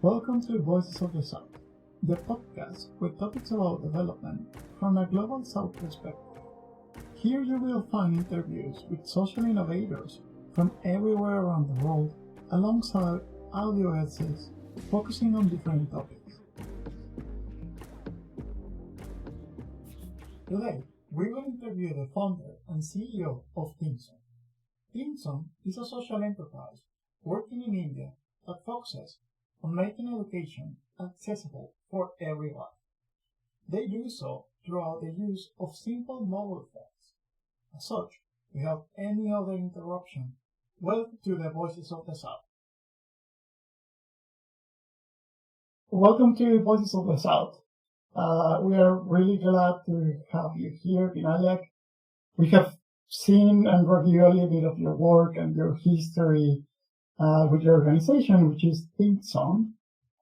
Welcome to Voices of the South, the podcast with topics about development from a global South perspective. Here you will find interviews with social innovators from everywhere around the world, alongside audio essays focusing on different topics. Today, we will interview the founder and CEO of Thinkzone. Thinkzone is a social enterprise working in India that focuses on making education accessible for everyone. They do so throughout the use of simple mobile phones. As such, without any other interruption, welcome to the Voices of the South. Welcome to Voices of the South. We are really glad to have you here, Binayak. We have seen and reviewed a little bit of your work and your history with your organization, which is Thinkzone.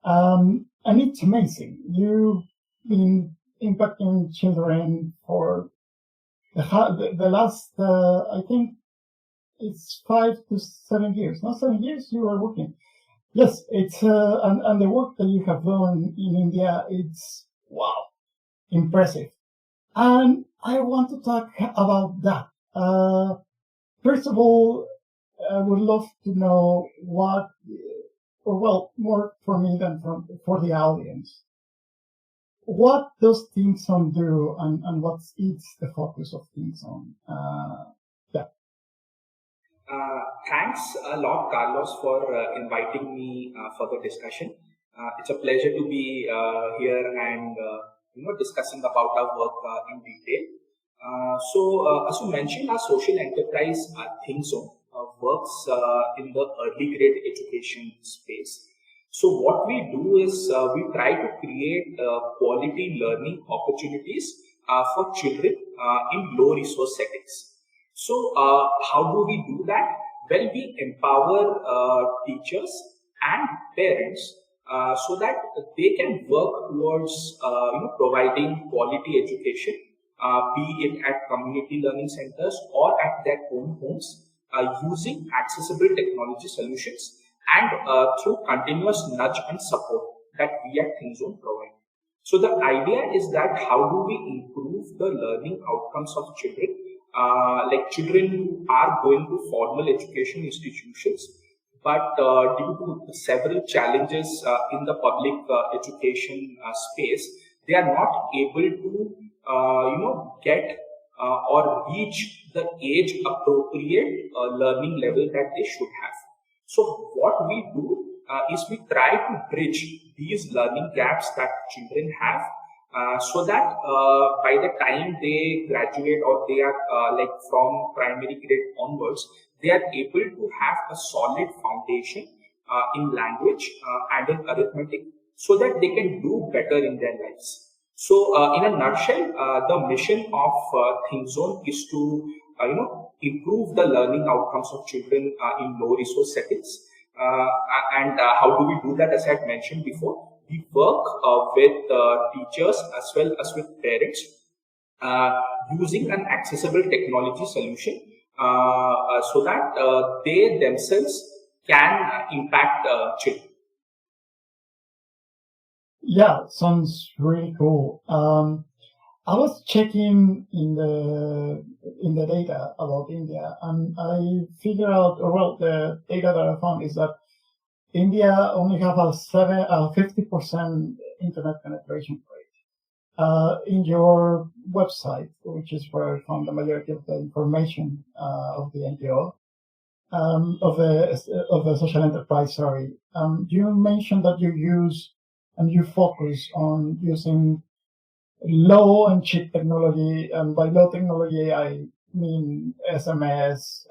And it's amazing. You've been impacting children for the last, I think it's 5 to 7 years. Not 7 years you are working. Yes, it's, and the work that you have done in India, it's, wow, impressive. And I want to talk about that. First of all, I would love to know what, or well, more for me than for the audience. What does Thinkzone do, and what's the focus of Thinkzone? Thanks a lot, Carlos, for inviting me for the discussion. It's a pleasure to be here and discussing about our work in detail. So, as you mentioned, our social enterprise, Thinkzone, works in the early grade education space. So what we do is we try to create quality learning opportunities for children in low resource settings. So how do we do that? Well, we empower teachers and parents so that they can work towards providing quality education, be it at community learning centers or at their own homes, using accessible technology solutions and through continuous nudge and support that we at Thinkzone provide. So the idea is that how do we improve the learning outcomes of children, like children who are going to formal education institutions, but due to several challenges in the public education space, they are not able to get or reach the age appropriate learning level that they should have. So what we do is we try to bridge these learning gaps that children have so that by the time they graduate or they are like from primary grade onwards, they are able to have a solid foundation in language and in arithmetic so that they can do better in their lives. So, in a nutshell, the mission of Thinkzone is to, improve the learning outcomes of children in low resource settings. And how do we do that? As I had mentioned before, we work with teachers as well as with parents using an accessible technology solution so that they themselves can impact children. Yeah, sounds really cool. I was checking in the data about India, and I figured out, or well, the data that I found is that India only have a 50% internet penetration rate. In your website, which is where I found the majority of the information of the NGO, of the social enterprise. Sorry, you mentioned that you use and you focus on using low and cheap technology, and by low technology I mean SMS,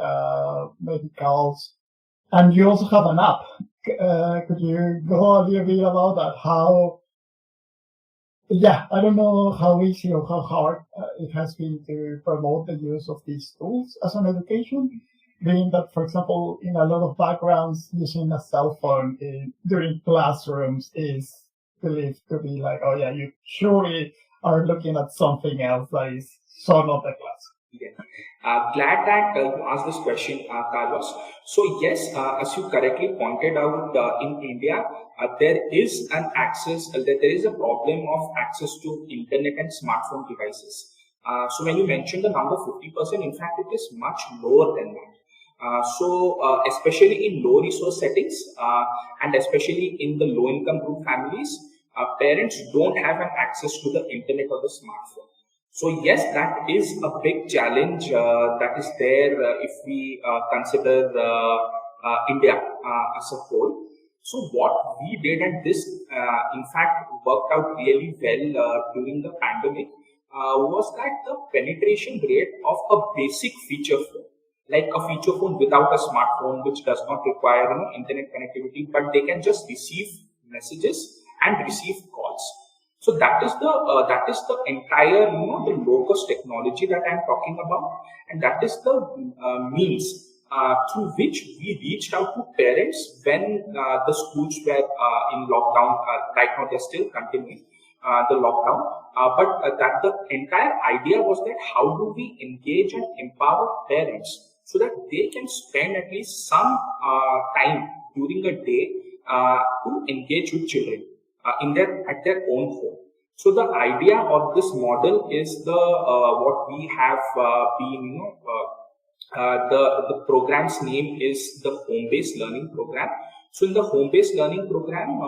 maybe calls, and you also have an app. Could you go a little bit about that? I don't know how easy or how hard it has been to promote the use of these tools as an education, being that, for example, in a lot of backgrounds, using a cell phone during classrooms is believed to be like, oh yeah, you surely are looking at something else that is so not the class. Yeah. Glad that you asked this question, Carlos. So yes, as you correctly pointed out, in India, there is an access, there is a problem of access to internet and smartphone devices. So when you mentioned the number 50%, in fact, it is much lower than that. Especially in low resource settings, and especially in the low income group families, parents don't have an access to the internet or the smartphone. So yes, that is a big challenge that is there if we consider India as a whole. So what we did, and this in fact worked out really well during the pandemic, was that the penetration rate of a basic feature phone, like a feature phone without a smartphone, which does not require internet connectivity, but they can just receive messages and receive calls. So that is the entire the low cost technology that I am talking about, and that is the means through which we reached out to parents when the schools were in lockdown. Right now, they're still continuing the lockdown, but that the entire idea was that how do we engage and empower parents so that they can spend at least some time during a day to engage with children in their at their own home. So the idea of this model is the what we have been the program's name is the home based learning program. So in the home based learning program,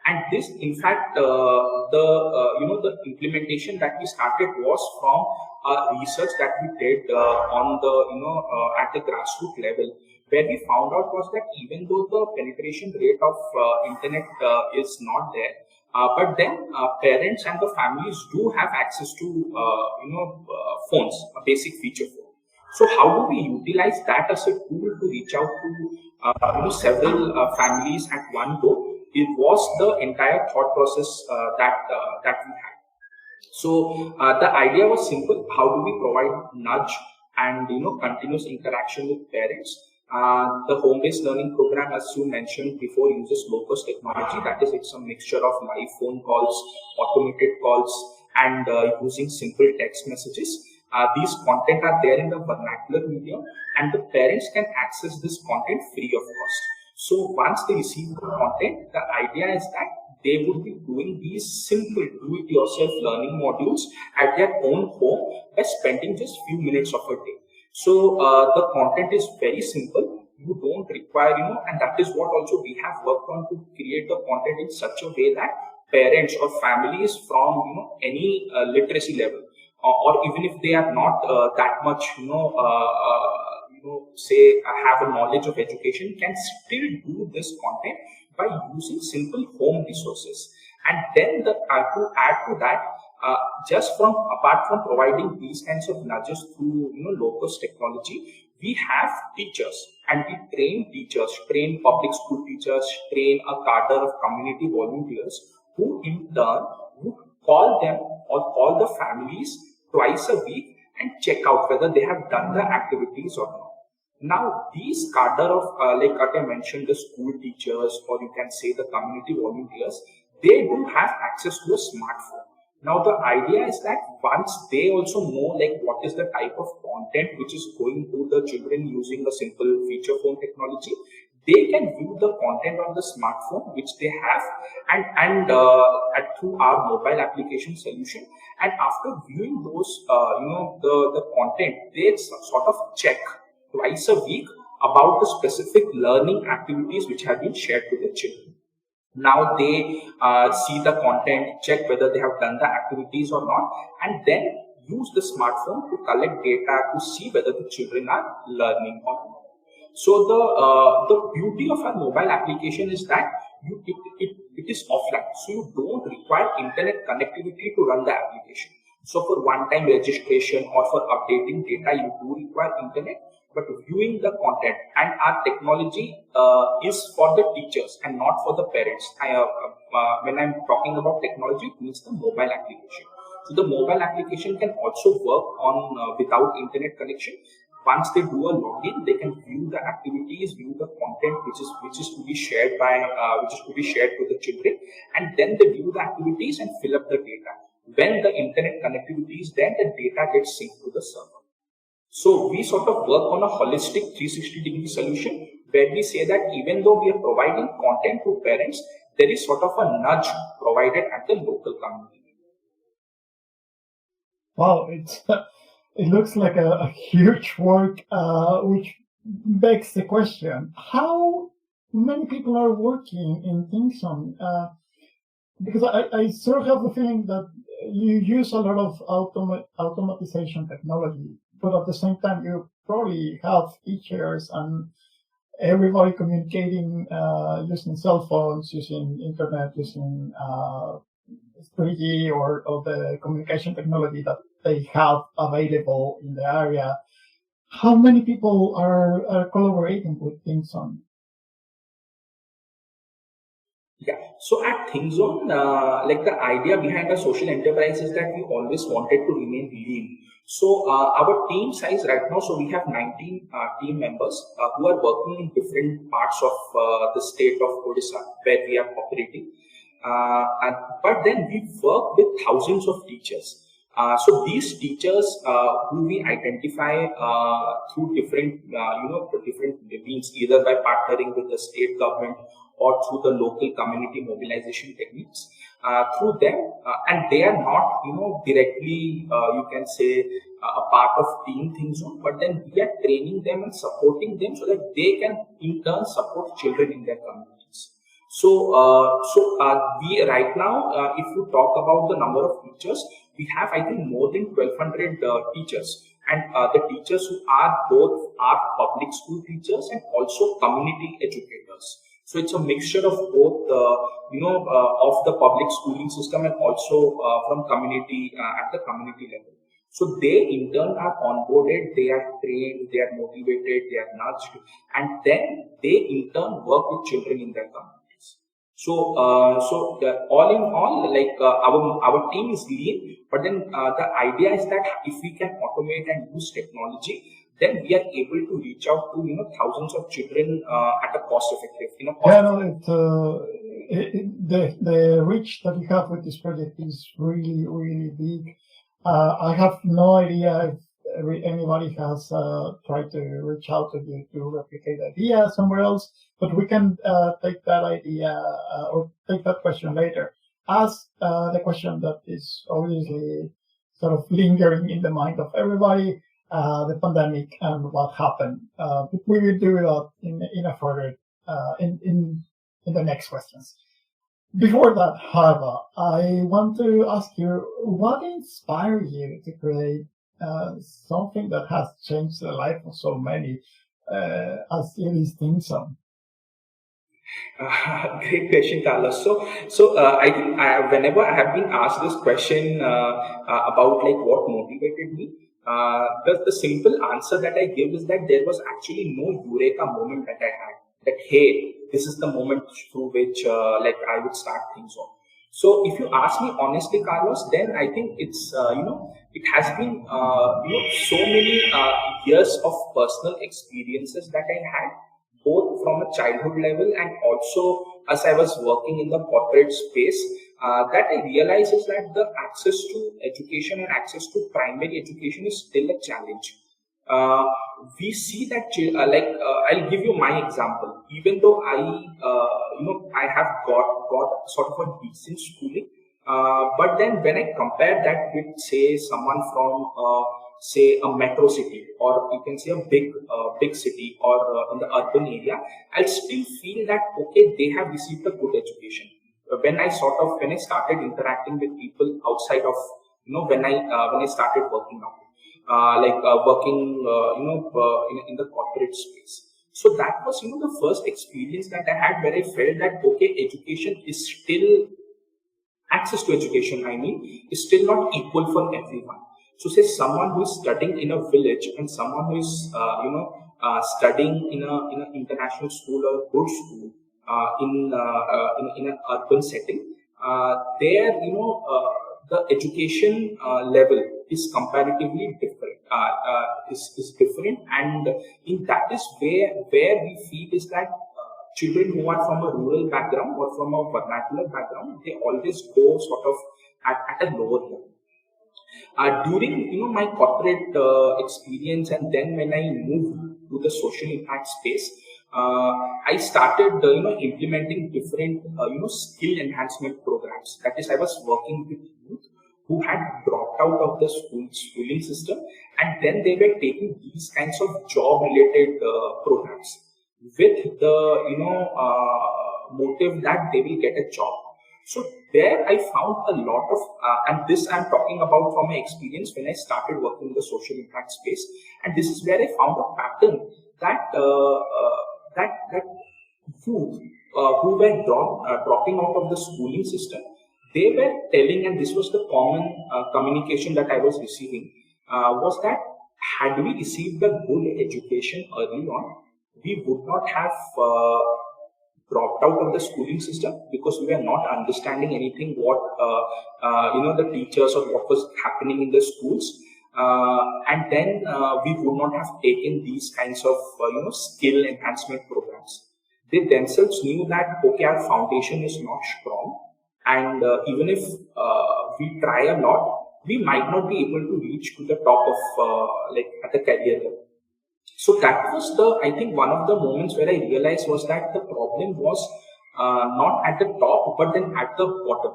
and this in fact the implementation that we started was from research that we did on the at the grassroots level, where we found out was that even though the penetration rate of internet is not there, but then parents and the families do have access to phones, a basic feature phone. So how do we utilize that as a tool to reach out to several families at one go? It was the entire thought process that we had. So the idea was simple: how do we provide nudge and continuous interaction with parents? The home-based learning program, as you mentioned before, uses low-cost technology. That is, it's a mixture of live phone calls, automated calls, and using simple text messages. These content are there in the vernacular medium, and the parents can access this content free of cost. So once they receive the content, the idea is that they would be doing these simple do-it-yourself learning modules at their own home by spending just few minutes of a day. So the content is very simple. You don't require, and that is what also we have worked on to create the content in such a way that parents or families from any literacy level, or even if they are not that much, say have a knowledge of education, can still do this content by using simple home resources. And then to add to that, just from apart from providing these kinds of nudges through low-cost technology, we have teachers, and we train teachers, train public school teachers, train a cadre of community volunteers who in turn would call them or call the families twice a week and check out whether they have done the activities or not. Now, these cadre of, like I mentioned, the school teachers, or you can say the community volunteers, they do have access to a smartphone. Now, the idea is that once they also know like what is the type of content which is going to the children using a simple feature phone technology, they can view the content on the smartphone which they have, and through our mobile application solution. And after viewing those, the content, they sort of check twice a week about the specific learning activities which have been shared with the children. Now they see the content, check whether they have done the activities or not, and then use the smartphone to collect data to see whether the children are learning or not. So the beauty of our mobile application is that it is offline, so you don't require internet connectivity to run the application. So for one-time registration or for updating data, you do require internet. But viewing the content, and our technology is for the teachers and not for the parents. When I'm talking about technology, it means the mobile application. So the mobile application can also work on without internet connection. Once they do a login, they can view the activities, view the content which is to be shared by which is to be shared to the children, and then they view the activities and fill up the data. When the internet connectivity is there, the data gets synced to the server. So we sort of work on a holistic 360-degree solution where we say that even though we are providing content to parents, there is sort of a nudge provided at the local community. Wow, it looks like a huge work, which begs the question: how many people are working in Thinkzone? Because I sort of have the feeling that you use a lot of automatization technology, but at the same time you probably have teachers and everybody communicating using cell phones, using internet, using 3G or the communication technology that they have available in the area. How many people are collaborating with Thinkzone? Yeah. So at Thinkzone, like the idea behind a social enterprise is that we always wanted to remain lean. So our team size right now, so we have 19 team members who are working in different parts of the state of Odisha where we are operating. But then we work with thousands of teachers. So these teachers who we identify through different, different means, either by partnering with the state government or through the local community mobilization techniques. Through them, and they are not, directly, you can say, a part of Team Thinkzone, but then we are training them and supporting them so that they can in turn support children in their communities. We right now, if you talk about the number of teachers, we have I think more than 1,200 teachers, and the teachers who are both are public school teachers and also community educators. So it's a mixture of both, of the public schooling system and also from community at the community level. So they in turn are onboarded, they are trained, they are motivated, they are nudged, and then they in turn work with children in their communities. So, all in all, like our team is lean, but then the idea is that if we can automate and use technology, then we are able to reach out to thousands of children at a cost effective. Yeah, no, the reach that you have with this project is really, really big. I have no idea if anybody has tried to reach out to you to replicate the idea somewhere else, but we can take that idea or take that question later. As the question that is obviously sort of lingering in the mind of everybody, the pandemic and what happened. We will do that in a further in the next questions. Before that, however, I want to ask you, what inspired you to create something that has changed the life of so many, as it is Thinkzone? Great question, Carlos. I think whenever I have been asked this question about like what motivated me, the simple answer that I give is that there was actually no eureka moment that I had. That hey, this is the moment through which like I would start things on. So if you ask me honestly, Carlos, then I think it's it has been so many years of personal experiences that I had, both from a childhood level and also as I was working in the corporate space, that I realized is that the access to education and access to primary education is still a challenge. Uh, we see that, I'll give you my example. Even though I have got sort of a decent schooling, but then when I compare that with, say, someone from say a metro city, or you can say a big city, or in the urban area, I'll still feel that okay, they have received a good education. When I started interacting with people outside of when I started working out, working in the corporate space. So that was the first experience that I had where I felt that okay, education is still access to education, I mean, is still not equal for everyone. So, say someone who is studying in a village and someone who is, studying in an international school or a good school in an urban setting, there, the education level is comparatively different. Is different, and in that is where we feel is that children who are from a rural background or from a vernacular background, they always go sort of at a lower level. During my corporate experience, and then when I moved to the social impact space, I started implementing different skill enhancement programs. That is, I was working with youth who had dropped out of the schooling system, and then they were taking these kinds of job related programs with the motive that they will get a job. So there I found a lot of, and this I'm talking about from my experience when I started working in the social impact space, and this is where I found a pattern that that youth who were dropping out of the schooling system, they were telling, and this was the common communication that I was receiving, was that had we received a good education early on, we would not have dropped out of the schooling system, because we were not understanding anything what the teachers or what was happening in the schools, and then we would not have taken these kinds of skill enhancement programs. They themselves knew that okay, our foundation is not strong, and even if we try a lot, we might not be able to reach to the top of like at the career level. So that was I think one of the moments where I realized was that the problem was not at the top, but then at the bottom.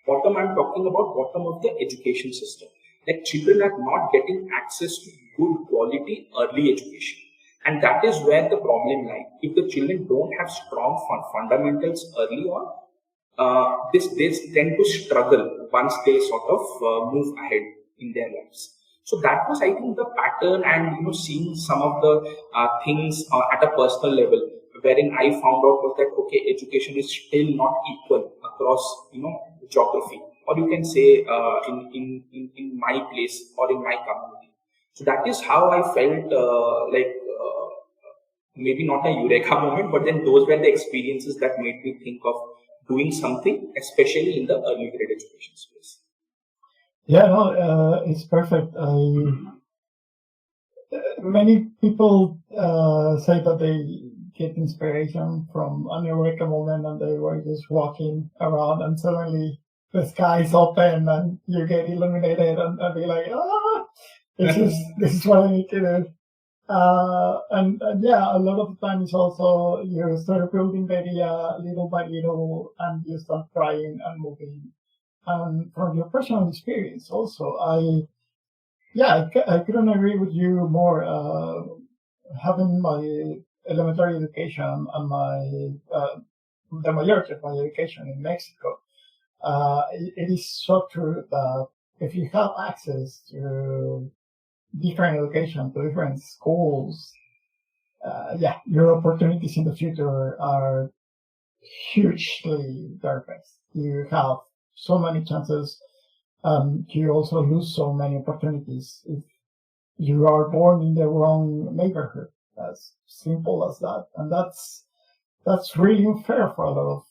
Bottom, I'm talking about bottom of the education system. Like children are not getting access to good quality early education. And that is where the problem lies. If the children don't have strong fundamentals early on, they tend to struggle once they sort of move ahead in their lives. So that was, I think, the pattern, and seeing some of the things at a personal level, wherein I found out was that okay, education is still not equal across geography, or you can say in my place or in my community. So that is how I felt maybe not a eureka moment, but then those were the experiences that made me think of doing something, especially in the early grade education space. Yeah, no, it's perfect. Many people say that they get inspiration from an eureka moment, and they were just walking around, and suddenly the sky is open, and you get illuminated, and be like, this is what I need to do. And yeah, a lot of the times also you start building the idea little by little, and you start trying and moving. And from your personal experience also, I couldn't agree with you more. Having my elementary education and the majority of my education in Mexico, it is so true that if you have access to different education, to different schools, your opportunities in the future are hugely diverse. You have so many chances. You also lose so many opportunities if you are born in the wrong neighborhood. As simple as that. And that's really unfair for a lot of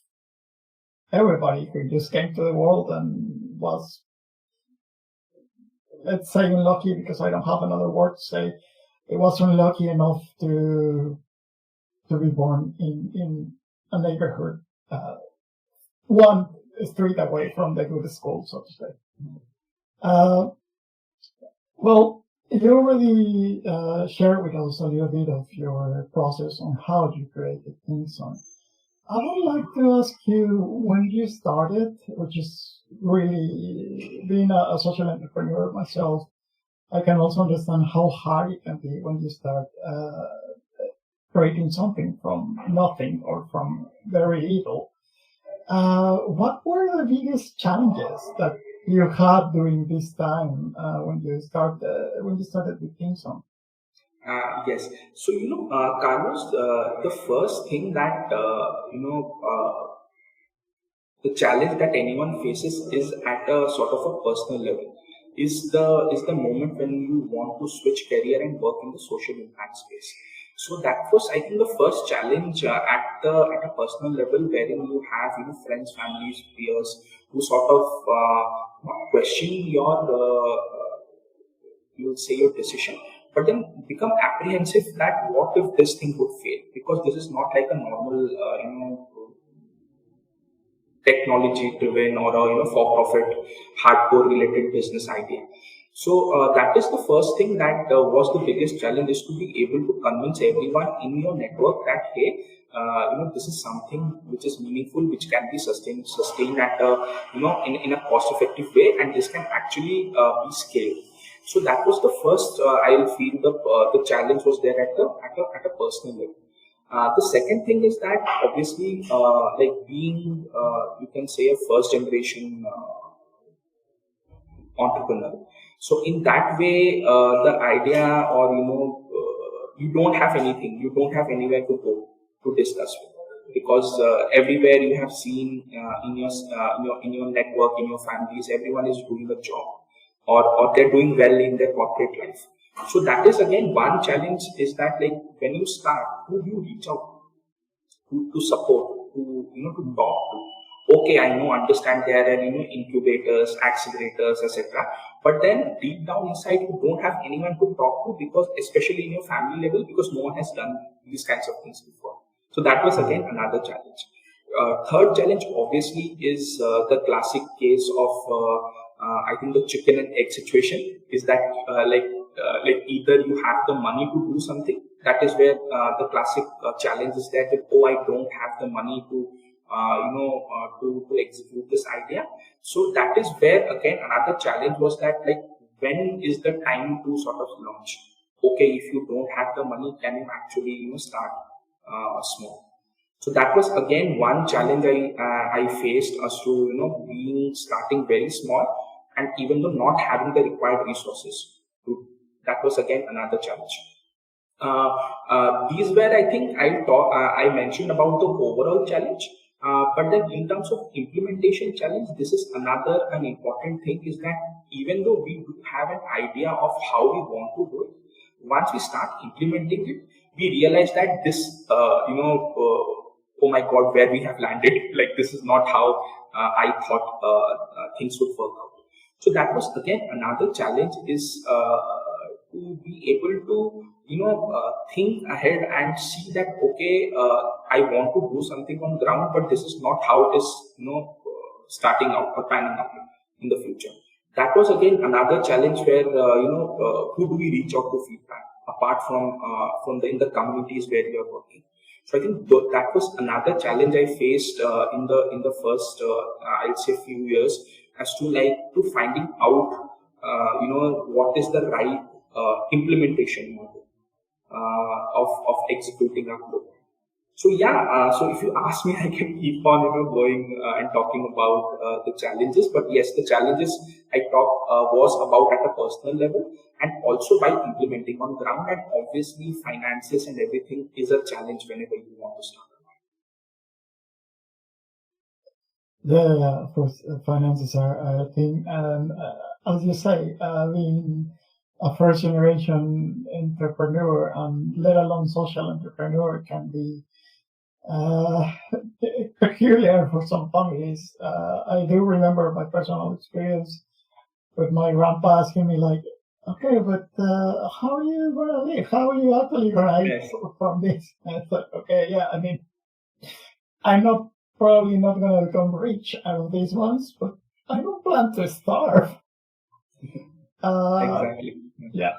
everybody who just came to the world and was, let's say, unlucky, because I don't have another word to say. It was unlucky enough to be born in a neighborhood, one street away from the good school, so to say. Well, you already shared with us a little bit of your process on how you created Thinkzone. I would like to ask you when you started, which is really being a social entrepreneur myself. I can also understand how hard it can be when you start creating something from nothing or from very little. What were the biggest challenges that you had during this time when you started with Thinkzone? Yes. So, Carlos, the first thing that, the challenge that anyone faces is at a sort of a personal level. Is the moment when you want to switch career and work in the social impact space. So that was, I think, the first challenge at a personal level, wherein you have friends, families, peers who sort of question you'll say your decision, but then become apprehensive that what if this thing would fail, because this is not like a normal technology driven or a for profit hardcore related business idea. So that is the first thing that was the biggest challenge, is to be able to convince everyone in your network that, hey, this is something which is meaningful, which can be sustained at a, in a cost effective way, and this can actually be scaled. So that was the first. I feel the challenge was there at a personal level. The second thing is that obviously, like being, you can say, a first generation entrepreneur. So in that way, the idea, or you don't have anything, you don't have anywhere to go to discuss with, because everywhere you have seen in your network, in your families, everyone is doing a job, or they're doing well in their corporate life. So that is again one challenge, is that like when you start, who do you reach out to support, to talk to. Okay, I know, understand there are incubators, accelerators, etc. But then deep down inside, you don't have anyone to talk to, because especially in your family level, because no one has done these kinds of things before. So that was again another challenge. Third challenge obviously is the classic case of I think the chicken and egg situation, is that like either you have the money to do something. That is where the classic challenge is that, oh, I don't have the money to to execute this idea. So that is where again another challenge was that, like, when is the time to sort of launch? Okay, if you don't have the money, can you actually start small? So that was again one challenge I faced, as to being starting very small, and even though not having the required resources. That was again another challenge. These were, I think, I mentioned about the overall challenge. But then in terms of implementation challenge, this is another an important thing, is that even though we do have an idea of how we want to do it, once we start implementing it, we realize that this, oh my God, where we have landed, like this is not how I thought things would work out. So that was again another challenge, is to be able to think ahead and see that, okay, I want to do something on ground, but this is not how it is starting out or panning out in the future. That was again another challenge, where who do we reach out to feedback, apart from the communities where we are working. So I think that was another challenge I faced in the first I'd say few years, as to like to finding out what is the right implementation model of executing our program. So yeah, so if you ask me, I can keep on going and talking about the challenges. But yes, the challenges I talked was about at a personal level, and also by implementing on ground. And obviously, finances and everything is a challenge whenever you want to start. Yeah, of course, finances are a thing, and as you say, being a first generation entrepreneur, and let alone social entrepreneur, can be peculiar for some families. I do remember my personal experience with my grandpa asking me, like, okay, but how are you going to live? How are you actually going to eat from this? And it's like, okay, yeah, I mean, I'm probably not going to become rich out of these ones, but I don't plan to starve. Exactly. Yeah,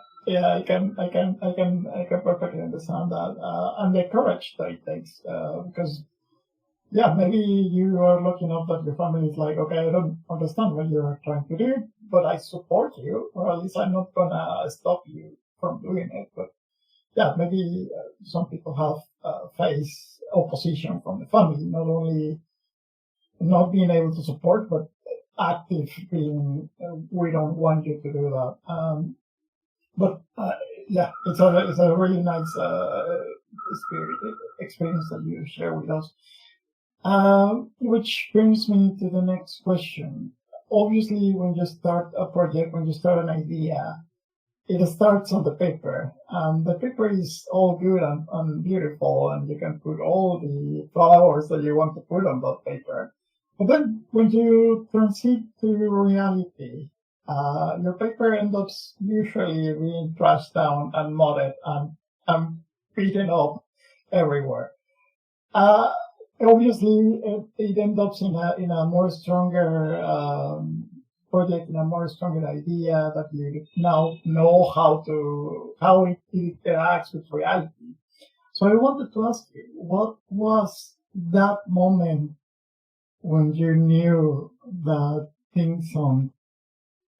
I can perfectly understand that, and the courage that it takes, because yeah, maybe you are lucky enough that your family is like, okay, I don't understand what you're trying to do, but I support you, or at least I'm not gonna stop you from doing it. But yeah, maybe some people have faced opposition from the family, not only not being able to support, but active being, we don't want you to do that. But yeah, it's a really nice experience that you share with us. Which brings me to the next question. Obviously, when you start a project, when you start an idea, it starts on the paper. The paper is all good and beautiful, and you can put all the flowers that you want to put on that paper. But then when you transit to reality, your paper ends up usually being trashed down and modded and beaten up everywhere. Obviously, it ends up in a more stronger project in a more stronger idea, that you now know how it interacts with reality. So I wanted to ask you, what was that moment when you knew that Thinkzone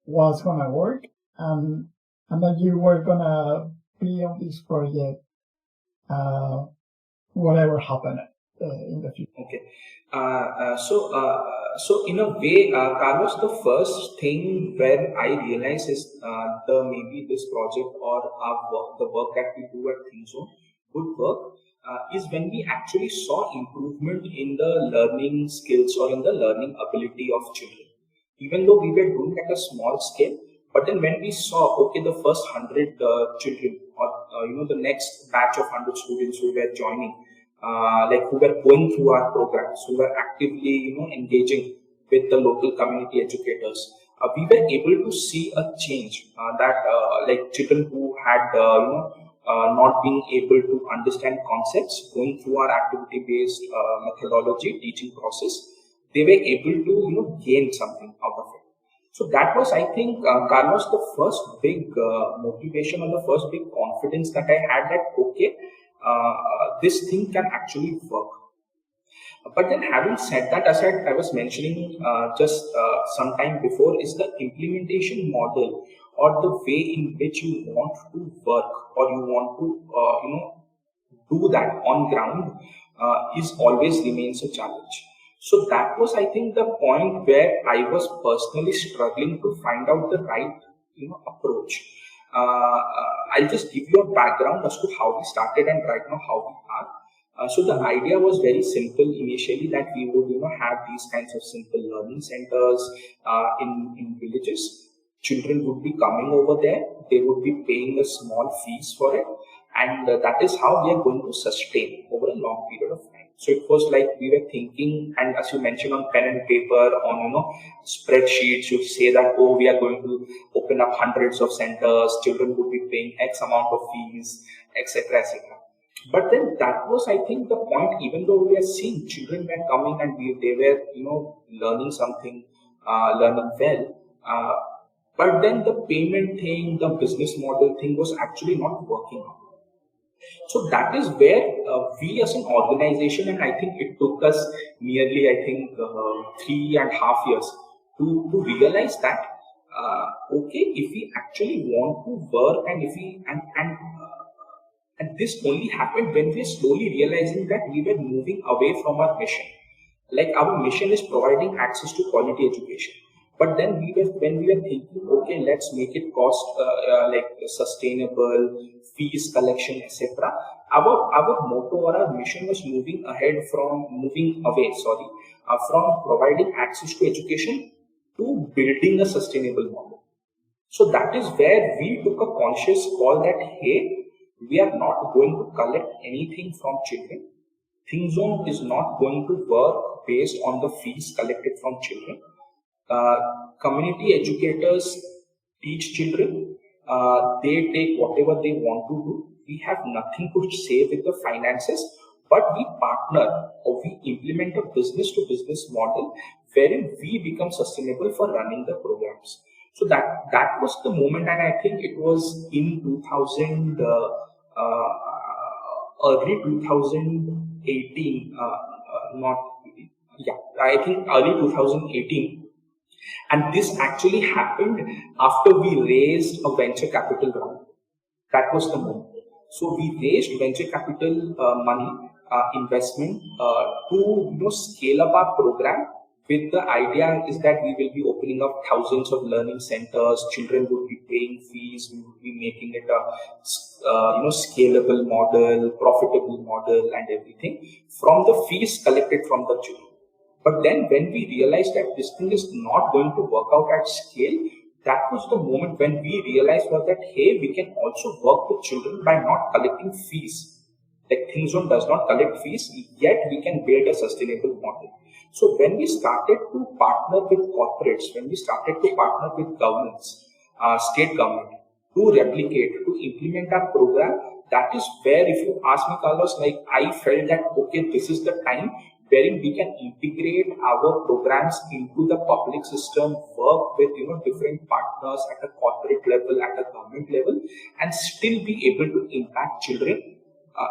was gonna work and that you were gonna be on this project, whatever happened in the future? Okay. So in a way, Carlos, the first thing when I realized is the maybe this project or our work, the work that we do at Thinkzone would work is when we actually saw improvement in the learning skills or in the learning ability of children. Even though we were doing at a small scale, but then when we saw, okay, the first 100 children or the next batch of 100 students who were joining, like who were going through our programs, who were actively engaging with the local community educators, we were able to see a change that like children who had not being able to understand concepts going through our activity based methodology teaching process, they were able to gain something out of it. So that was, I think, Carlos, the first big motivation or the first big confidence that I had that, okay, this thing can actually work. But then having said that, as I was mentioning just some time before, is the implementation model or the way in which you want to work or you want to, do that on ground is always remains a challenge. So that was, I think, the point where I was personally struggling to find out the right, approach. I'll just give you a background as to how we started and right now how we are. So the idea was very simple initially that we would, have these kinds of simple learning centers in villages. Children would be coming over there. They would be paying a small fees for it, and that is how we are going to sustain over a long period of time. So it was like we were thinking, and as you mentioned, on pen and paper, on spreadsheets, you say that, oh, we are going to open up hundreds of centers. Children would be paying X amount of fees, etc., etc. But then that was, I think, the point. Even though we are seeing children were coming and they were, learning something, learning well. But then the payment thing, the business model thing was actually not working out. So that is where we as an organization, and I think it took us nearly, I think, 3.5 years to realize that, okay, if we actually want to work and if we, and this only happened when we slowly realizing that we were moving away from our mission. Like our mission is providing access to quality education. But then when we were thinking, okay, let's make it cost like sustainable, fees collection, etc. Our motto or our mission was moving away, from providing access to education to building a sustainable model. So that is where we took a conscious call that, hey, we are not going to collect anything from children. Thinkzone is not going to work based on the fees collected from children. Community educators teach children. They take whatever they want to do. We have nothing to say with the finances, but we partner or we implement a business to business model wherein we become sustainable for running the programs. So that was the moment, and I think it was in 2000, early 2018, I think early 2018. And this actually happened after we raised a venture capital round. That was the moment. So we raised venture capital money, investment to scale up our program. With the idea is that we will be opening up thousands of learning centers. Children would be paying fees. We would be making it a scalable model, profitable model, and everything from the fees collected from the children. But then when we realized that this thing is not going to work out at scale, that was the moment when we realized that, hey, we can also work with children by not collecting fees. Like Thinkzone does not collect fees, yet we can build a sustainable model. So when we started to partner with corporates, when we started to partner with governments, state government, to replicate, to implement our program, that is where, if you ask me, Carlos, like I felt that, okay, this is the time wherein we can integrate our programs into the public system, work with different partners at a corporate level, at a government level, and still be able to impact children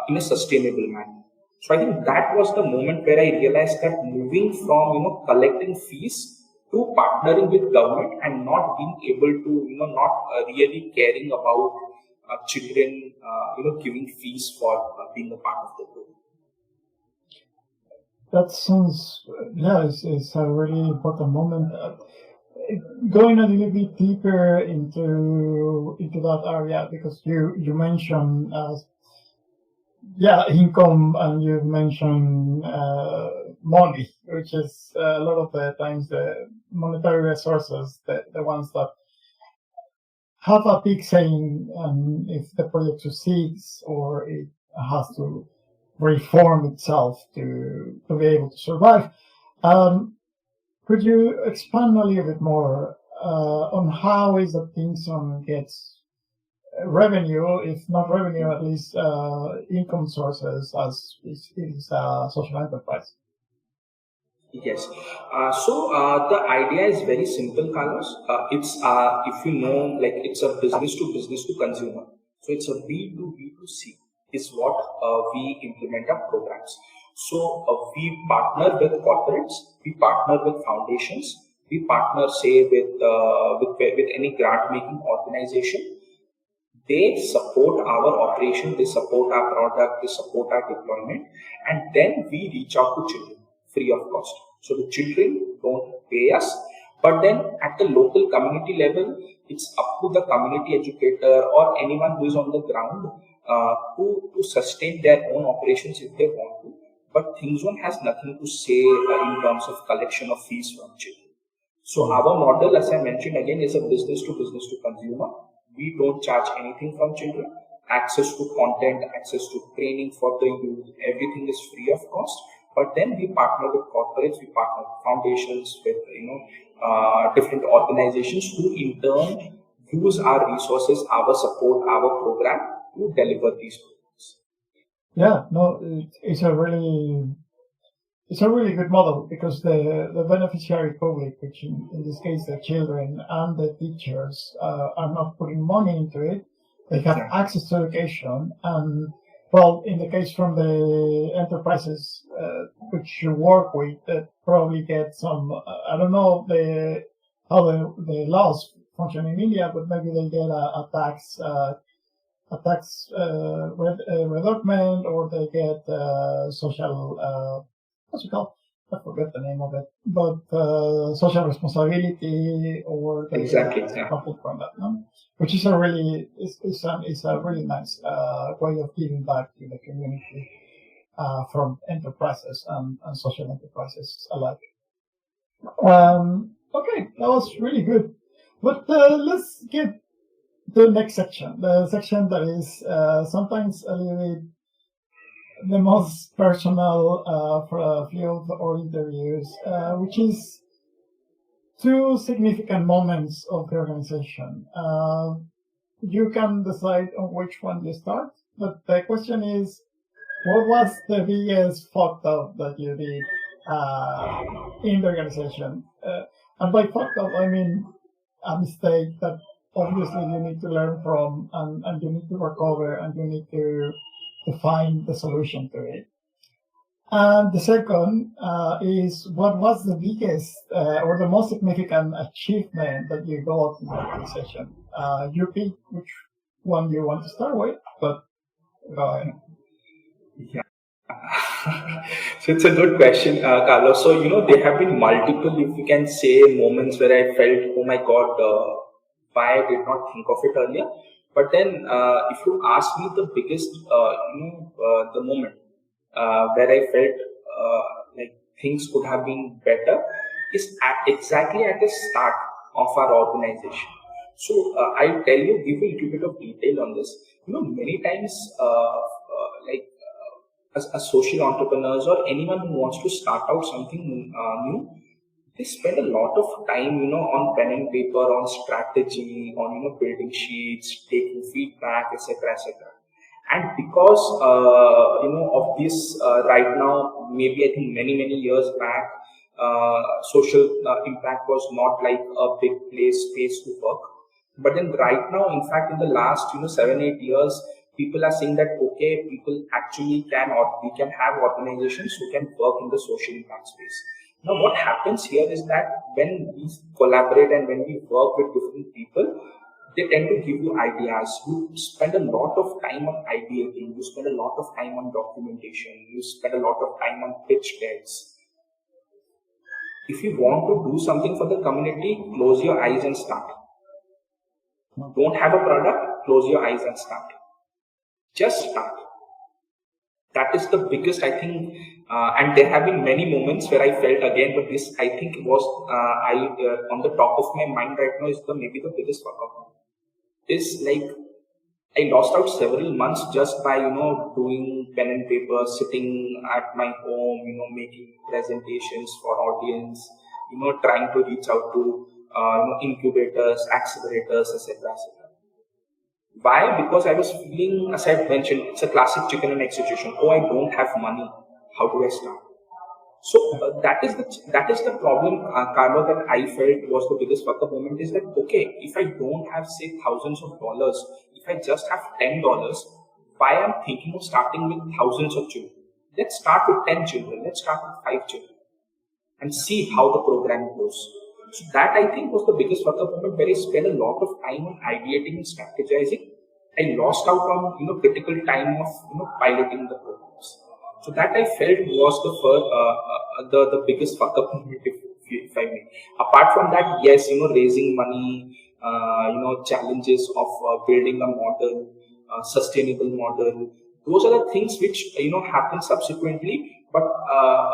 in a sustainable manner. So I think that was the moment where I realized that moving from collecting fees to partnering with government and not being able to not really caring about children giving fees for being a part of the program. That sounds, yeah, it's a really important moment. Going a little bit deeper into that area, because you mentioned income, and you mentioned money, which is a lot of the times the monetary resources, the ones that have a big saying if the project succeeds or it has to reform itself to be able to survive. Could you expand a little bit more on how is that Thinkzone gets revenue, if not revenue, at least income sources, as it is a social enterprise? Yes. The idea is very simple, Carlos. It's if you know, like it's a business to consumer. So it's a B2B2C is what we implement our programs. So we partner with corporates, we partner with foundations, we partner, say, with any grant making organization. They support our operation, they support our product, they support our deployment, and then we reach out to children free of cost. So the children don't pay us, but then at the local community level, it's up to the community educator or anyone who is on the ground to sustain their own operations if they want to. But Thinkzone has nothing to say in terms of collection of fees from children. So our model, as I mentioned again, is a business to consumer. We don't charge anything from children. Access to content, access to training for the youth, everything is free of cost. But then we partner with corporates, we partner with foundations, with different organizations who in turn use our resources, our support, our program to deliver these programs. Yeah, no, it's a really good model, because the beneficiary public, which in this case the children and the teachers, are not putting money into it. They have access to education, and well, in the case from the enterprises which you work with, that probably get some. I don't know how the laws function in India, but maybe they get a tax reduction, or they get social. What's it called? I forget the name of it, but social responsibility, or they Exactly, get profit from that, no? Which is a really nice way of giving back to the community from enterprises and social enterprises alike. Okay, that was really good. But let's get to the next section, the section that is sometimes a little bit the most personal for a few of our interviews, which is two significant moments of the organization. You can decide on which one you start, but the question is, what was the biggest fucked up that you did in the organization? And by fucked up, I mean a mistake that obviously you need to learn from, and you need to recover, and you need to find the solution to it. And the second is, what was the biggest or the most significant achievement that you got in the organization? You pick which one you want to start with, but go ahead. Yeah. So it's a good question, Carlos. So, there have been multiple, if you can say, moments where I felt, oh my God, why I did not think of it earlier. But then, if you ask me the biggest, the moment where I felt like things could have been better is exactly at the start of our organization. So I'll tell you, give a little bit of detail on this. Many times, as social entrepreneurs or anyone who wants to start out something new, they spend a lot of time, on pen and paper, on strategy, on, building sheets, taking feedback, etc., etc. And because of this, right now, maybe I think many years back, social impact was not like a big space to work. But then right now, in fact, in the last 7-8 years, people are saying that okay, people actually can, or we can have organizations who can work in the social impact space. Now, what happens here is that when we collaborate and when we work with different people, they tend to give you ideas. You spend a lot of time on ideating, you spend a lot of time on documentation, you spend a lot of time on pitch decks. If you want to do something for the community, close your eyes and start. Don't have a product, close your eyes and start. Just start. That is the biggest, I think, and there have been many moments where I felt again, but this, I think, was on the top of my mind right now is maybe the biggest fuck up. Is like I lost out several months just by doing pen and paper, sitting at my home, making presentations for audience, trying to reach out to incubators, accelerators, etc. Why? Because I was feeling, as I mentioned, it's a classic chicken and egg situation. Oh, I don't have money. How do I start? So that is the problem, Carlo, that I felt was the biggest fuck up moment. Is that okay? If I don't have say thousands of dollars, if I just have $10, why I'm thinking of starting with thousands of children? Let's start with 10 children. Let's start with 5 children, and see how the program goes. So that I think was the biggest fuck up moment, where I spent a lot of time on ideating and strategizing. I lost out on critical time of piloting the programs. So that I felt was the biggest fuck up moment, if I may. Apart from that, yes, raising money, challenges of building a model, sustainable model. Those are the things which happen subsequently. But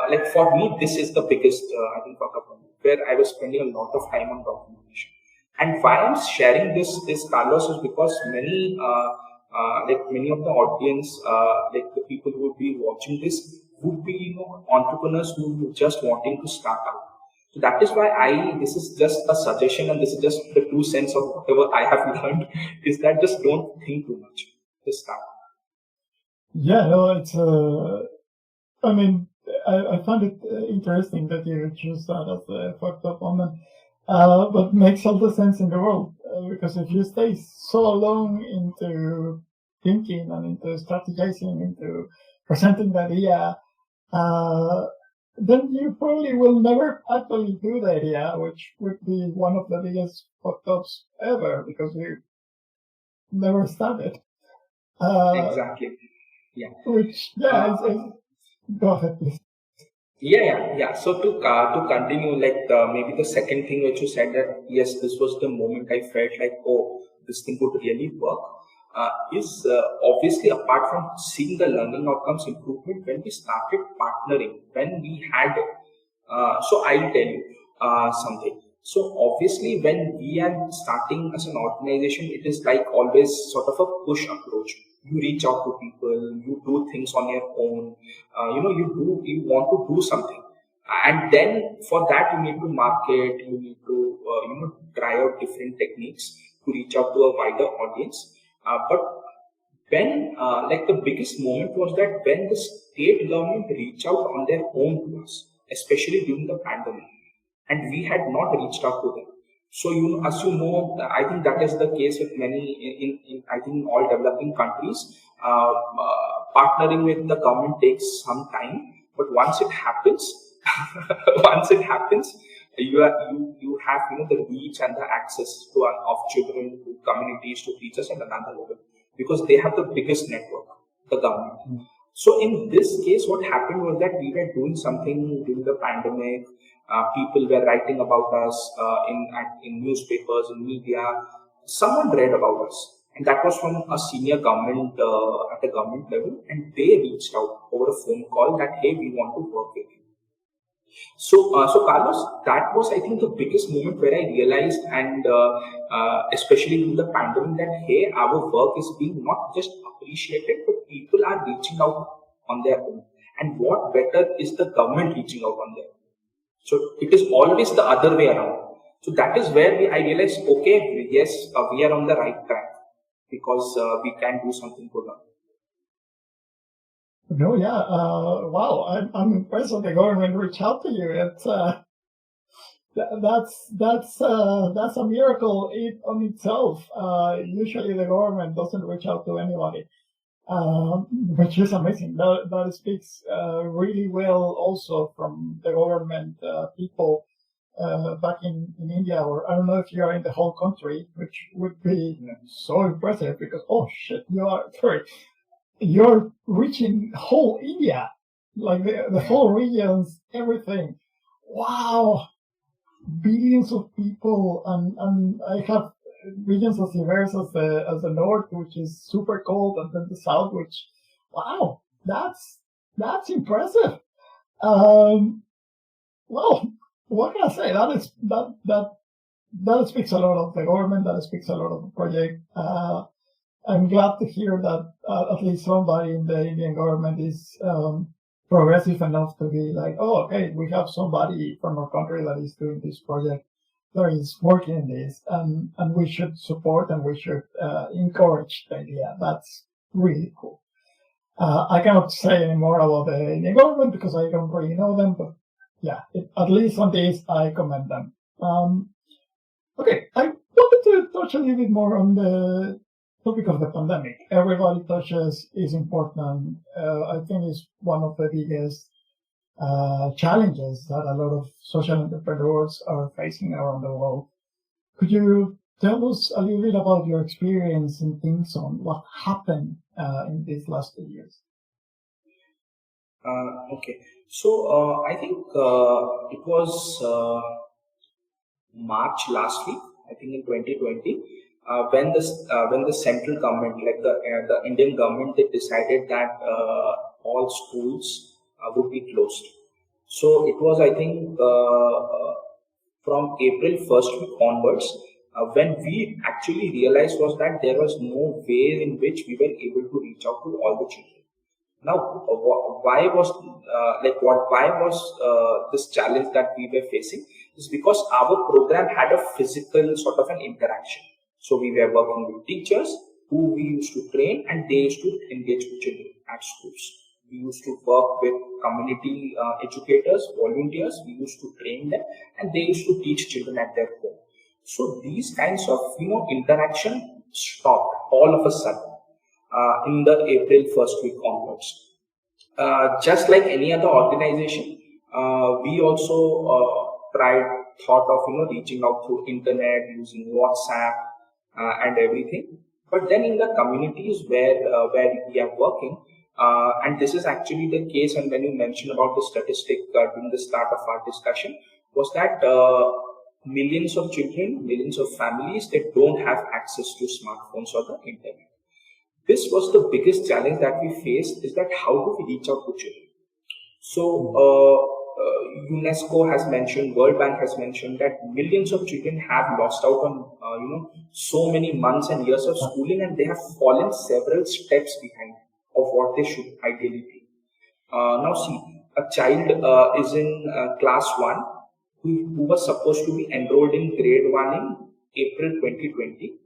like for me, this is the biggest I think fuck up moment, where I was spending a lot of time on documentation. And why I'm sharing this Carlos, is because many many of the audience, like the people who would be watching this, would be entrepreneurs who are just wanting to start out. So that is why this is just a suggestion, and this is just the 2 cents of whatever I have learned, is that just don't think too much. Just start. Yeah, no, it's I mean, I find it interesting that you choose that as a fucked up moment. But makes all the sense in the world, because if you stay so long into thinking and into strategizing, into presenting the idea, then you probably will never actually do the idea, which would be one of the biggest fucked ups ever, because you never started. Exactly. Yeah. Which, yeah, go ahead, please. Yeah. So to continue, like maybe the second thing which you said, that yes, this was the moment I felt like, oh, this thing would really work. Is obviously, apart from seeing the learning outcomes improvement, when we started partnering, when we had, so I'll tell you something. So obviously, when we are starting as an organization, it is like always sort of a push approach. You reach out to people, you do things on your own, you want to do something, and then for that you need to market, you need to try out different techniques to reach out to a wider audience. But when like the biggest moment was that when the state government reached out on their own to us, especially during the pandemic, and we had not reached out to them. So as you know, I think that is the case with many in I think in all developing countries. Partnering with the government takes some time, but once it happens, you have the reach and the access to of children, to communities, to teachers at another level, because they have the biggest network, the government. So in this case, what happened was that we were doing something during the pandemic. People were writing about us in newspapers, in media. Someone read about us, and that was from a senior government at the government level, and they reached out over a phone call that, hey, we want to work with you. So Carlos, that was, I think, the biggest moment where I realized, and especially in the pandemic, that hey, our work is being not just appreciated, but people are reaching out on their own. And what better is the government reaching out on their own? So it is always the other way around. So that is where I realized, okay, yes, we are on the right track, because we can do something good. No, yeah. Wow, I'm impressed that the government reached out to you. It's that's a miracle on itself. Usually, the government doesn't reach out to anybody, which is amazing. That speaks really well also from the government people back in India, or I don't know if you are in the whole country, which would be so impressive because oh shit, you're reaching whole India, like the whole regions, everything. Wow, billions of people, and I have regions as diverse as the north, which is super cold, and then the south, which wow, that's impressive. Um, well, what can I say? That speaks a lot of the government. That speaks a lot of the project. I'm glad to hear that at least somebody in the Indian government is progressive enough to be like, oh, okay, we have somebody from our country that is doing this project, that is working in this, and we should support and we should encourage the idea. That's really cool. I cannot say any more about the Indian government because I don't really know them, but yeah, at least on this, I commend them. Okay, I wanted to touch a little bit more on the topic of the pandemic. Everybody touches is important. I think it's one of the biggest challenges that a lot of social entrepreneurs are facing around the world. Could you tell us a little bit about your experience in Thinkzone? What happened in these last 2 years? Okay, so I think it was March last week, I think in 2020, when the central government, like the Indian government, they decided that all schools would be closed. So it was, I think, from April first week onwards, when we actually realized was that there was no way in which we were able to reach out to all the children. Now, why was why was this challenge that we were facing? Is because our program had a physical sort of an interaction. So we were working with teachers who we used to train, and they used to engage with children at schools. We used to work with community educators, volunteers. We used to train them, and they used to teach children at their home. So these kinds of interaction stopped all of a sudden in the April first week onwards. Just like any other organization, we also thought of reaching out through internet, using WhatsApp and everything. But then in the communities where we are working, and this is actually the case. And when you mentioned about the statistic during the start of our discussion, was that millions of children, millions of families, they don't have access to smartphones or the internet. This was the biggest challenge that we faced, is that how do we reach out to children? So UNESCO has mentioned, World Bank has mentioned that millions of children have lost out on so many months and years of schooling, and they have fallen several steps behind of what they should ideally be. Now see, a child is in class 1 who was supposed to be enrolled in grade 1 in April 2020,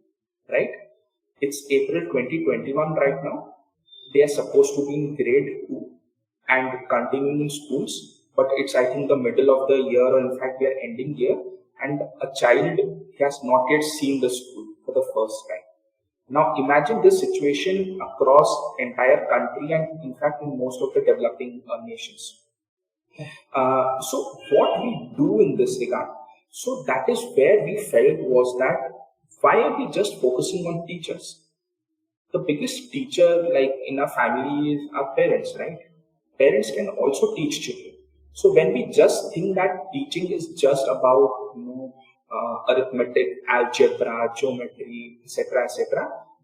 right? It's April 2021 right now. They are supposed to be in grade 2 and continuing in schools, but it's, I think, the middle of the year, or in fact we are ending year, and a child has not yet seen the school for the first time. Now imagine this situation across entire country, and in fact in most of the developing nations. So what we do in this regard, so that is where we felt was that why are we just focusing on teachers? The biggest teacher, like in a family, is our parents, right? Parents can also teach children. So when we just think that teaching is just about arithmetic, algebra, geometry, etc.,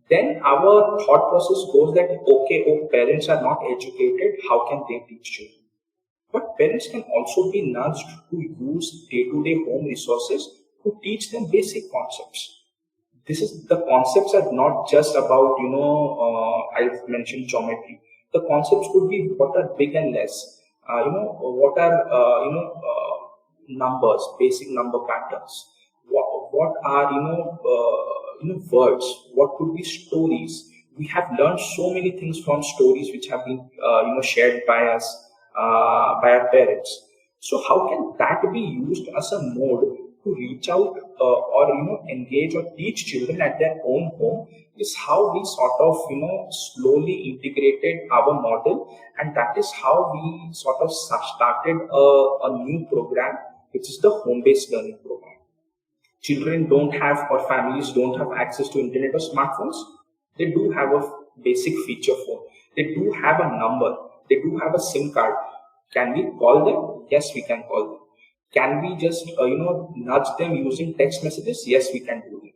then our thought process goes that okay, parents are not educated, how can they teach children? But parents can also be nudged to use day-to-day home resources to teach them basic concepts. This is, the concepts are not just about I've mentioned geometry. The concepts could be what are big and less. What are numbers, basic number patterns. What are words? What could be stories? We have learned so many things from stories which have been shared by us, by our parents. So how can that be used as a mode to reach out or engage or teach children at their own home? Is how we sort of slowly integrated our model, and that is how we sort of started a new program, which is the home-based learning program. Children don't have, or families don't have access to internet or smartphones. They do have a basic feature phone. They do have a number. They do have a SIM card. Can we call them? Yes, we can call them. Can we just nudge them using text messages? Yes, we can do that.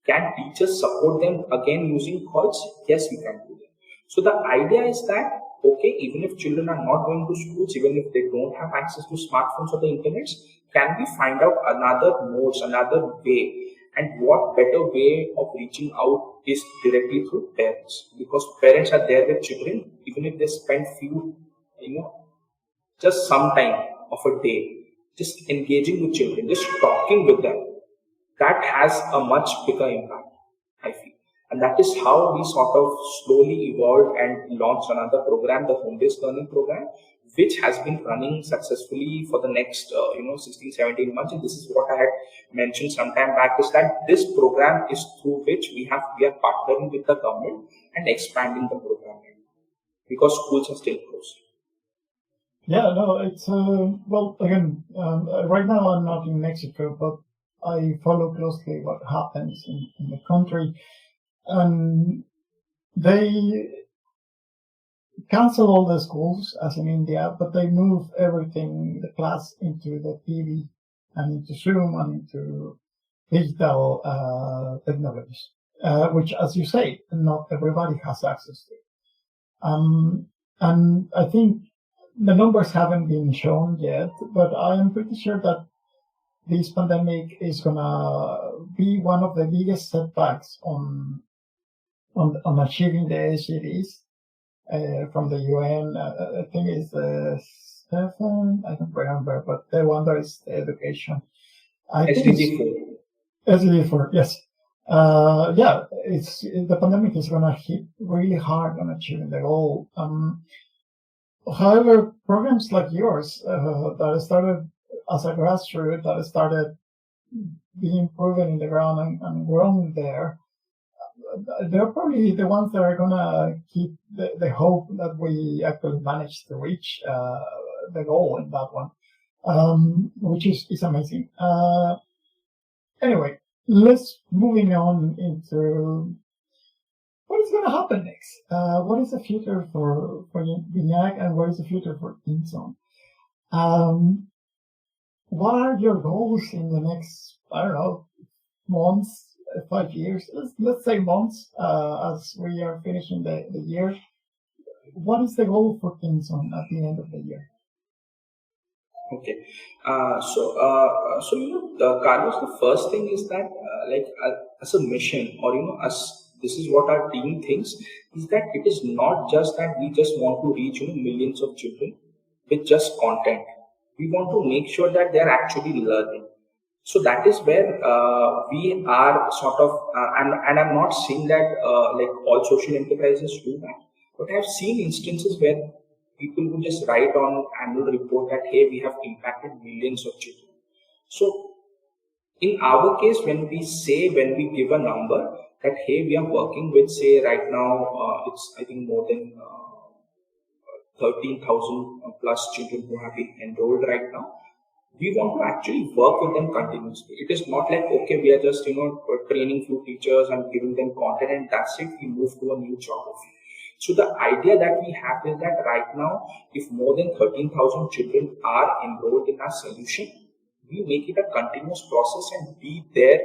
Can teachers support them again using calls? Yes, we can do that. So the idea is that, okay, even if children are not going to schools, even if they don't have access to smartphones or the internet, can we find out another modes, another way? And what better way of reaching out is directly through parents? Because parents are there with children, even if they spend few, just some time of a day, just engaging with children, just talking with them, that has a much bigger impact, I feel. And that is how we sort of slowly evolved and launched another program, the home-based learning program, which has been running successfully for the next 16, 17 months. And this is what I had mentioned some time back, is that this program is through which we are partnering with the government and expanding the program because schools are still closed. Yeah, no, it's well, again, right now I'm not in Mexico, but I follow closely what happens in the country, and they cancel all the schools as in India, but they move everything, the class, into the TV and into Zoom and into digital technologies, which, as you say, not everybody has access to. And I think the numbers haven't been shown yet, but I am pretty sure that this pandemic is gonna be one of the biggest setbacks on achieving the SDGs from the UN. I think it's 7. I don't remember, but the one that is education. SDG 4. Yes. Yeah, the pandemic is gonna hit really hard on achieving the goal. However, programs like yours that started as a grassroots, that started being proven in the ground and grown there, they're probably the ones that are going to keep the hope that we actually managed to reach the goal in that one, which is amazing. Anyway, let's moving on into what is going to happen next. What is the future for Binayak, and what is the future for Thinkzone? What are your goals in the next, I don't know, months, 5 years? Let's say months, as we are finishing the year. What is the goal for Thinkzone at the end of the year? Okay, Carlos, the first thing is that, as a mission, or as this is what our team thinks, is that it is not just that we just want to reach millions of children with just content. We want to make sure that they are actually learning. So that is where we are sort of, and I'm not saying that like all social enterprises do that, but I've seen instances where people would just write on annual report that, hey, we have impacted millions of children. So in our case, when we give a number that, hey, we are working with, say, right now, it's, I think, more than 13,000 plus children who have been enrolled right now. We want to actually work with them continuously. It is not like, okay, we are just, training few teachers and giving them content and that's it, we move to a new geography. So the idea that we have is that right now, if more than 13,000 children are enrolled in our solution, we make it a continuous process and be there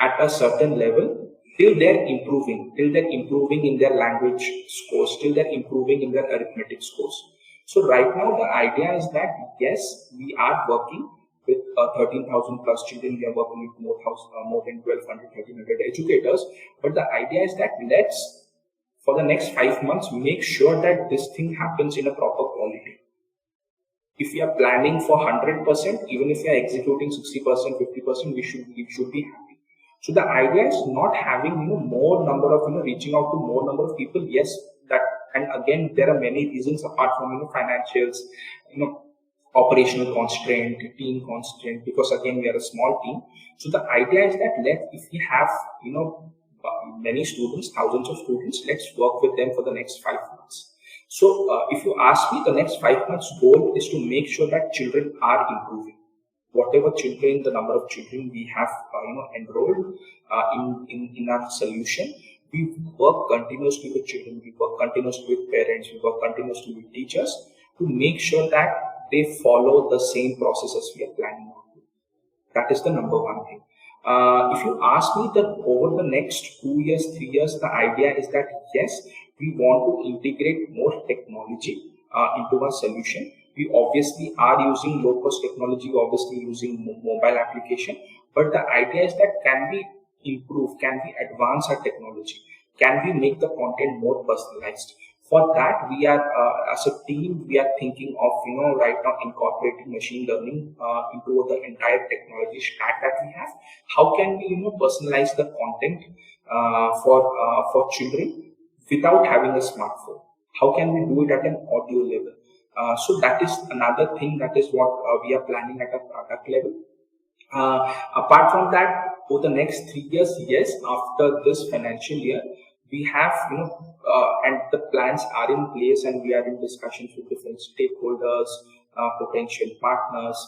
at a certain level till they're improving in their language scores, till they're improving in their arithmetic scores. So right now, the idea is that, yes, we are working with 13,000 plus children. We are working with more than 1,200, 1,300 educators. But the idea is that let's, for the next 5 months, make sure that this thing happens in a proper quality. If we are planning for 100%, even if we are executing 60%, 50%, we should be happy. So the idea is not having more number of reaching out to more number of people. Yes, that, and again there are many reasons apart from financials, operational constraint, team constraint, because again we are a small team. So the idea is that if we have many students, thousands of students, let's work with them for the next 5 months. So if you ask me, the next 5 months goal is to make sure that children are improving. Whatever children, the number of children we have enrolled in our solution, we work continuously with children, we work continuously with parents, we work continuously with teachers to make sure that they follow the same processes we are planning on. That is the number one thing. If you ask me that over the next 2 years, 3 years, the idea is that yes, we want to integrate more technology into our solution. We obviously are using low-cost technology, obviously using mobile application, but the idea is that can we improve, can we advance our technology, can we make the content more personalized? For that, we are as a team, we are thinking of right now incorporating machine learning into the entire technology stack that we have. How can we personalize the content for children without having a smartphone? How can we do it at an audio level? So that is another thing. That is what we are planning at a product level. Apart from that, for the next 3 years, yes, after this financial year, we have, and the plans are in place, and we are in discussions with different stakeholders, potential partners.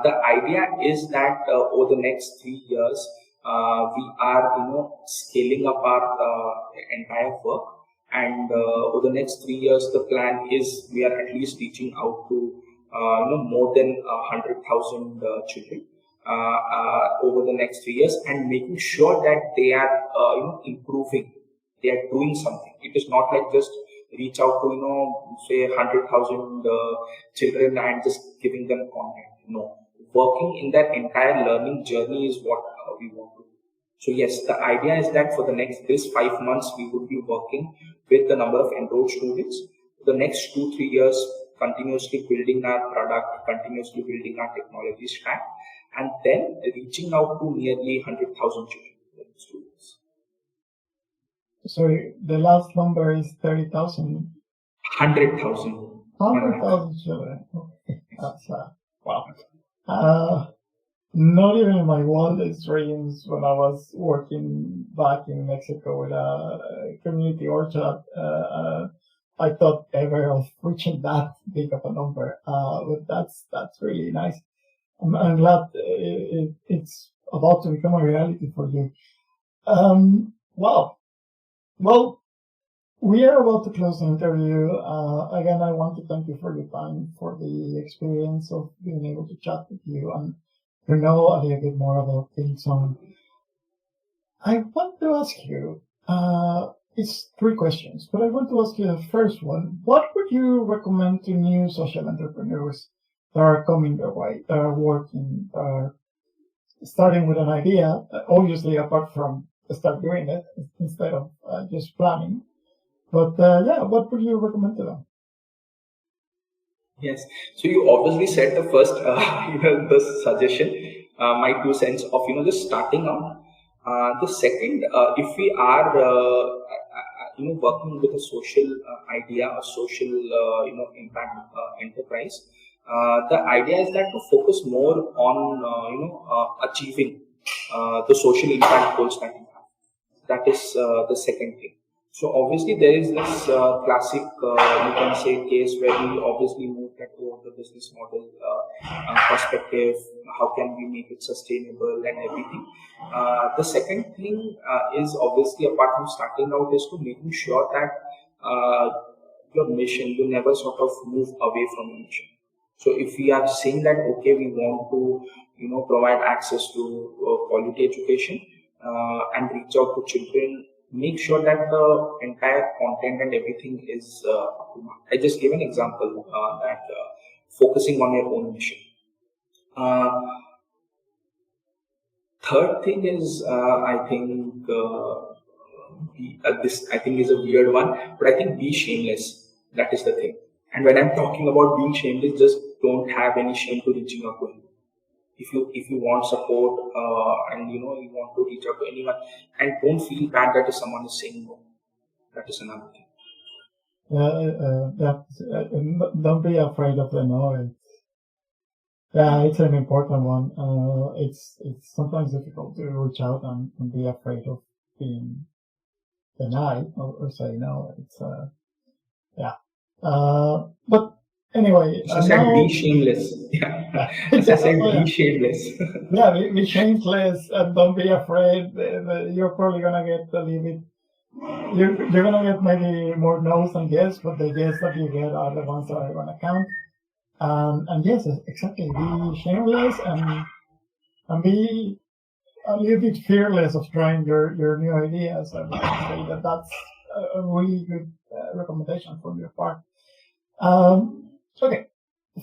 The idea is that over the next 3 years, we are, scaling up our entire work. And over the next 3 years, the plan is we are at least reaching out to more than 100,000 children over the next 3 years, and making sure that they are improving, they are doing something. It is not like just reach out to say 100,000 children and just giving them content. No, working in that entire learning journey is what we want to do. So yes, the idea is that for the next 5 months, we would be working with the number of enrolled students. The next 2-3 years, continuously building our product, continuously building our technology stack, and then reaching out to nearly 100,000 students. Sorry, the last number is 30,000. 100,000. 100,000 children. Okay. That's wow. Not even in my wildest dreams, when I was working back in Mexico with a community orchard, I thought ever of reaching that big of a number. But that's really nice. I'm glad it's about to become a reality for you. Wow. Well, we are about to close the interview. Again, I want to thank you for your time, for the experience of being able to chat with you and to know a little bit more about Thinkzone. I want to ask you, it's 3 questions, but I want to ask you the first one. What would you recommend to new social entrepreneurs that are coming their way, that are working, that are starting with an idea, obviously apart from start doing it instead of just planning? But what would you recommend to them? Yes. So you obviously said the first, the suggestion, my 2 cents of, just starting out. The second, if we are, working with a social idea, a social, impact enterprise, the idea is that to focus more on, achieving the social impact goals that we have. That is the second thing. So obviously there is this classic, you can say, case where we obviously move that toward the business model perspective. How can we make it sustainable and everything? The second thing is obviously, apart from starting out, is to making sure that your mission, you never sort of move away from the mission. So if we are saying that, okay, we want to, provide access to quality education and reach out to children, make sure that the entire content and everything is I just gave an example that focusing on your own mission. Third thing is, I think this I think is a weird one, but I think be shameless. That is the thing. And when I'm talking about being shameless, just don't have any shame to reaching out to him. if you want support, and you want to reach out to anyone, and don't feel bad that if someone is saying no. That is another thing. Don't be afraid of the no. It's an important one. It's sometimes difficult to reach out and be afraid of being denied or say no. It's but anyway, As I said, be shameless. Yeah. As I said, be shameless. Be shameless and don't be afraid. You're probably gonna get a little bit. You're gonna get maybe more no's than yes, but the yes that you get are the ones that are gonna count. And yes, exactly. Be shameless and be a little bit fearless of trying your new ideas. I would say that's a really good recommendation from your part. Okay.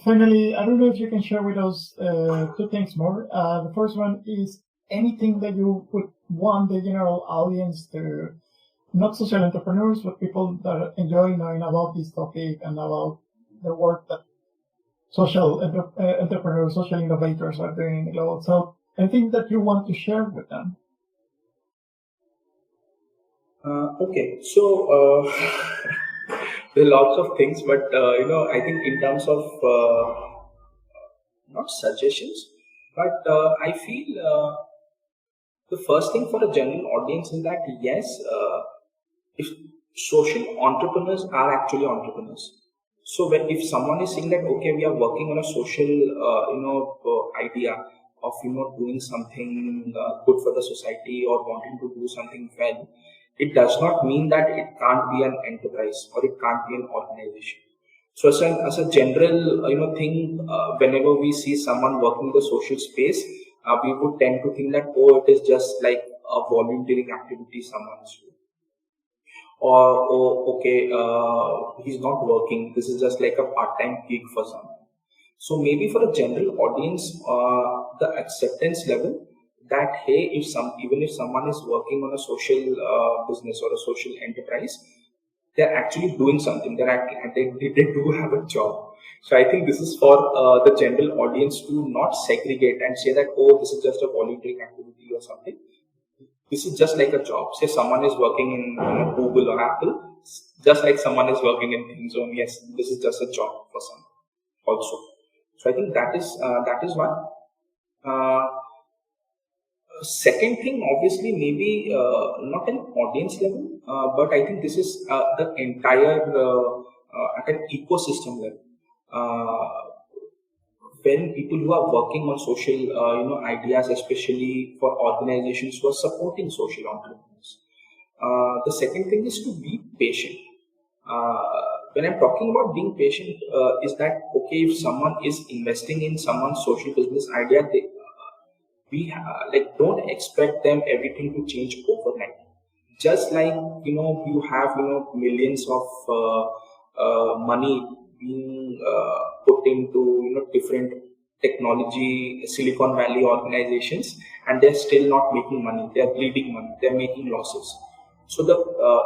Finally, I don't know if you can share with us two things more. The first one is anything that you would want the general audience to, not social entrepreneurs, but people that enjoy knowing about this topic and about the work that social entrepreneurs, social innovators are doing in the global south. Anything that you want to share with them? Okay, so there are lots of things, but I think in terms of not suggestions, but I feel the first thing for a general audience is that yes, if social entrepreneurs are actually entrepreneurs. So if someone is saying that okay, we are working on a social idea of doing something good for the society or wanting to do something well, it does not mean that it can't be an enterprise or it can't be an organization. So as a general thing, whenever we see someone working in the social space, we would tend to think that it is just like a volunteering activity someone is doing, or okay, he's not working. This is just like a part-time gig for someone. So maybe for a general audience, the acceptance level that hey, even if someone is working on a social business or a social enterprise, they're actually doing something. They do have a job. So I think this is for the general audience to not segregate and say that this is just a volunteering activity or something. This is just like a job. Say someone is working in Google or Apple, just like someone is working in Thinkzone. Yes, this is just a job for some also. So I think that is one. Second thing, obviously, maybe not an audience level, but I think this is the entire at an ecosystem level. When people who are working on social ideas, especially for organizations who are supporting social entrepreneurs. The second thing is to be patient. When I'm talking about being patient, is that okay if someone is investing in someone's social business idea, don't expect them everything to change overnight. Just like you have millions of money being put into different technology Silicon Valley organizations, and they're still not making money. They're bleeding money. They're making losses. So the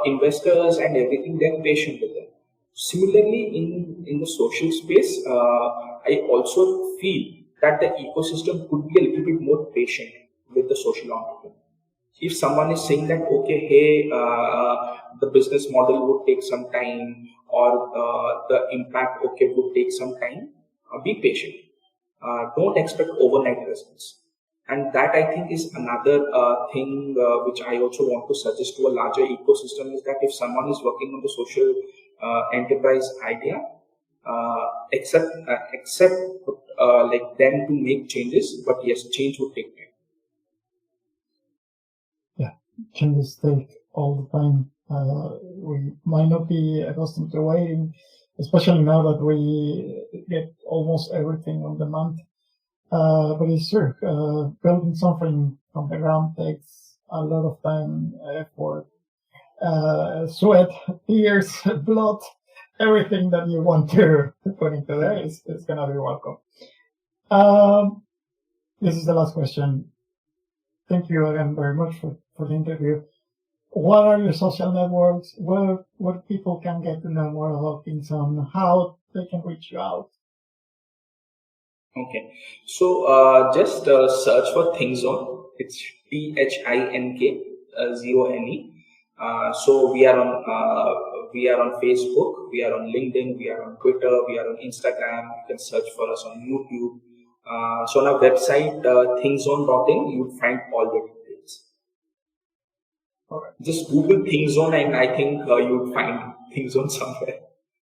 investors and everything, they're patient with them. Similarly, in the social space, I also feel that the ecosystem could be a little bit more patient with the social entrepreneur. If someone is saying that okay, hey, the business model would take some time, or the impact would take some time, be patient. Don't expect overnight results. And that I think is another thing which I also want to suggest to a larger ecosystem, is that if someone is working on the social enterprise idea, accept like them to make changes, but yes, change would take time. Yeah, changes take all the time. We might not be accustomed to waiting, especially now that we get almost everything on demand. But it's true. Building something from the ground takes a lot of time, effort, sweat, tears, blood. Everything that you want to put into there is going to be welcome. This is the last question. Thank you again very much for the interview. What are your social networks? Where people can get to know more about Thinkzone, how they can reach you out? Okay. So just search for Thinkzone. It's ThinkZone. So we are on Facebook, we are on LinkedIn, we are on Twitter, we are on Instagram. You can search for us on YouTube. So on our website, thinkzone.in, you'll find all the details. Okay. Just Google Thinkzone, and I think you'll find Thinkzone somewhere.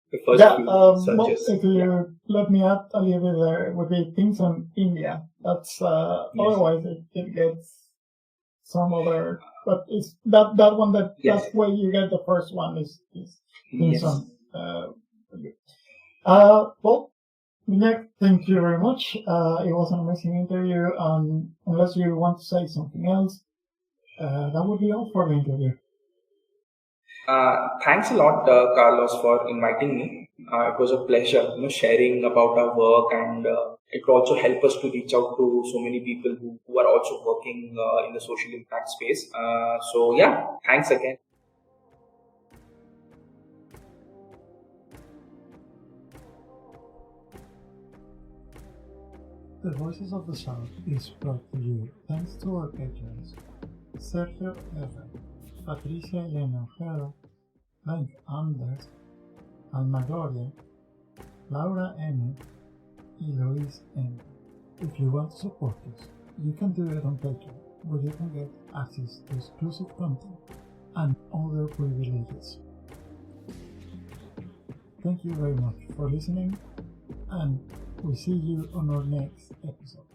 The first Yeah, few well, searches. if you let me add a little bit there, it would be Thinkzone India. That's Yes. otherwise it gets some other, but it's that one Yes. that's where you get the first one is Yes. Thinkzone. Well, Binayak, thank you very much. It was an amazing interview. Unless you want to say something else, that would be all for the interview. Thanks a lot, Carlos, for inviting me. It was a pleasure, sharing about our work, and it will also help us to reach out to so many people who are also working in the social impact space. So yeah, thanks again. The Voices of the South is brought to you thanks to our patrons Sergio R., Patricia Elena Ojeda, Frank Anders, Alma Gloria, Laura M., and Luis M. If you want to support us, you can do it on Patreon, where you can get access to exclusive content and other privileges. Thank you very much for listening, and we see you on our next episode.